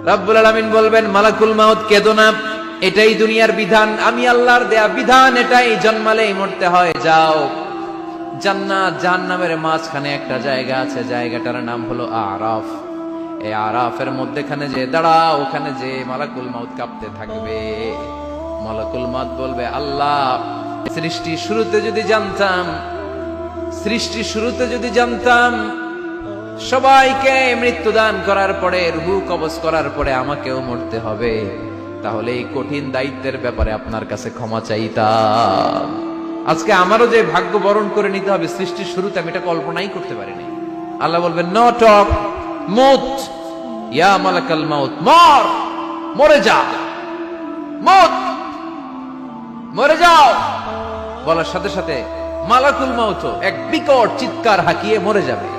রব্বুল আলামিন বলবেন, মালাকুল মাউত কেঁদো না, এটাই দুনিয়ার বিধান, আমি আল্লাহর দেয়া বিধান, এটাই জন্মালেই মরতে হয়। যাও, জান্নাত জাহান্নামের মাঝখানে একটা জায়গা আছে, জায়গাটার নাম হলো আরাফ। এই আরাফের মধ্যখানে যে দাঁড়াও, ওখানে যে মালাকুল মাউত কাঁপতে থাকবে। মালাকুল মাউত বলবে, আল্লাহ, সৃষ্টির শুরুতে যদি জানতাম সবাইকে মৃত্যুদান করার পরে, রূহ কবজ করার পরে আমাকেও মরতে হবে, তাহলে এই কঠিন দায়িত্বের ব্যাপারে আপনার কাছে ক্ষমা চাইতাম। আজকে আমারও যে ভাগ্য বরণ করে নিতে হবে সৃষ্টির শুরুতে, আমি এটা কল্পনাই করতে পারিনি। আল্লাহ বলবেন, নো টক, মত ইয়া মালাকাল মাউত, মরে যা, মরে যাও। বলার সাথে সাথে মালাকুল মাউত এক বিকট চিৎকার হাঁকিয়ে মরে যাবে।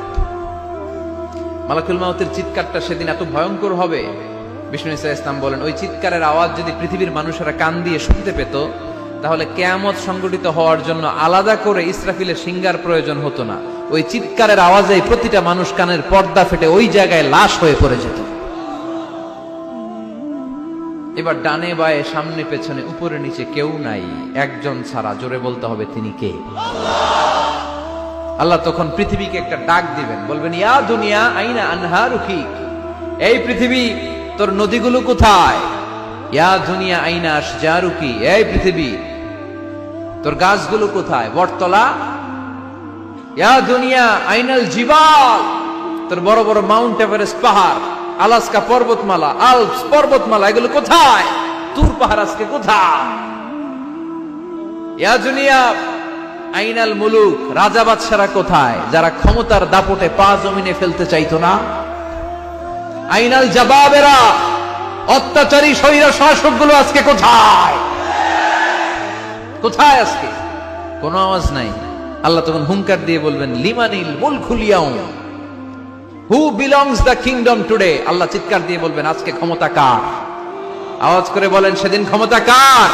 মালাকুল মাউতের চিৎকারটা সেদিন এত ভয়ঙ্কর হবে, বিষ্ণু ঈসা ইসলাম বলেন, ওই চিৎকারের আওয়াজ যদি পৃথিবীর মানুষেরা কান দিয়ে শুনতে পেত, তাহলে কিয়ামত সংগঠিত হওয়ার জন্য আলাদা করে ইসরাফিলের সিঙ্গার প্রয়োজন হতো না। ওই চিৎকারের আওয়াজে প্রতিটা মানুষ কানের পর্দা ফেটে ওই জায়গায় লাশ হয়ে পড়ে যেত। এবার ডানে বায়ে সামনে পেছনে উপরে নিচে কেউ নাই, একজন ছাড়া, জোরে বলতে হবে, তিনি কে? আল্লাহ তখন পৃথিবীকে একটা ডাক দিবেন, বলবেন, ইয়া দুনিয়া আইনা আনহারুকি, এই পৃথিবী তোর নদীগুলো কোথায়? ইয়া দুনিয়া আইনা আশজারুকি, এই পৃথিবী তোর গাছগুলো কোথায়? বটতলা। ইয়া দুনিয়া আইনাল জিবাল, তোর বড় বড় মাউন্ট এভারেস্ট পাহাড়, আলাস্কা পর্বতমালা, আলপস পর্বতমালা, এগুলো কোথায়? তুর পাহাড় আজকে কোথায়? ইয়া দুনিয়া আইনাল মুলুক, রাজা বাদশারা কোথায়, যারা ক্ষমতার দাপটে পা জমিনে ফেলতে চাইতো না? আইনাল জাবাবেরা, অত্যাচারী স্বৈর শাসকগুলো আজকে কোথায়? কোথায় আজকে? কোনো আওয়াজ নাই। আল্লাহ তখন হুঙ্কার দিয়ে বলবেন, লিমানিল মুলকুল ইয়াউম, who belongs the kingdom today. আল্লাহ চিৎকার দিয়ে বলবেন, আজকে ক্ষমতা কার? আওয়াজ করে বলেন, সেদিন ক্ষমতা কার?